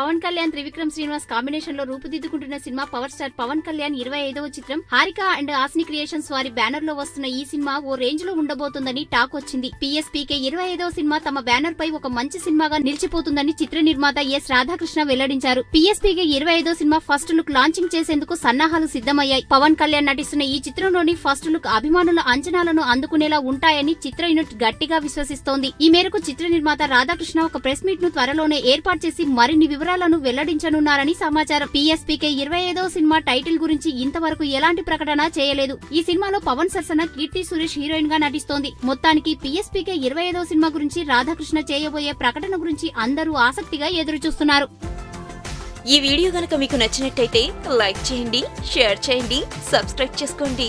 Pawan Kalyan Trivikram Srinivas combination లో రూపుదిద్దుకుంటున్న cinema power star Pawan Kalyan 25వ చిత్రం హారిక అండ్ ఆస్ని క్రియేషన్స్ వారి బ్యానర్ లో వస్తున్న ఈ సినిమా ఓ రేంజ్ లో ఉండబోతుందని టాక్ వచ్చింది. పిఎస్పీకే 25వ సినిమా తమ బ్యానర్ పై ఒక మంచి సినిమాగా నిలిచిపోతుందని చిత్ర నిర్మాత ఎస్ రాధాకృష్ణ వెల్లడించారు. పిఎస్పీకే 25వ సినిమా ఫస్ట్ లుక్ లాంచింగ్ చేసేందుకు సన్నాహాలు సిద్ధమయ్యాయి. పవన్ కళ్యాణ్ నటిస్తున్న ఈ చిత్రంలోని ఫస్ట్ లుక్ అభిమానుల అంచనాలను అందుకునేలా ఉంటాయని చిత్ర యూనిట్ గట్టిగా విశ్వసిస్తోంది. ఈ మేరకు చిత్ర నిర్మాత రాధాకృష్ణ ఒక ప్రెస్ మీట్ ను త్వరలోనే ఏర్పాటు చేసి మరిన్ని వివరాలను వెల్లడించనున్నారని సమాచారం. పిఎస్పీకే 25వ సినిమా టైటిల్ గురించి ఇంతవరకు ఎలాంటి ప్రకటన చేయలేదు. ఈ సినిమాలో పవన్ సరసన కీర్తి సురేష్ హీరోయిన్ గా నటిస్తోంది. మొత్తానికి పిఎస్పీకే 25వ సినిమా గురించి రాధాకృష్ణ చేయబోయే ప్రకటన గురించి అందరూ ఆసక్తిగా ఎదురుచూస్తున్నారు. ఈ వీడియో గనుక మీకు నచ్చినట్టయితే లైక్ చేయండి, షేర్ చేయండి, సబ్స్క్రైబ్ చేసుకోండి.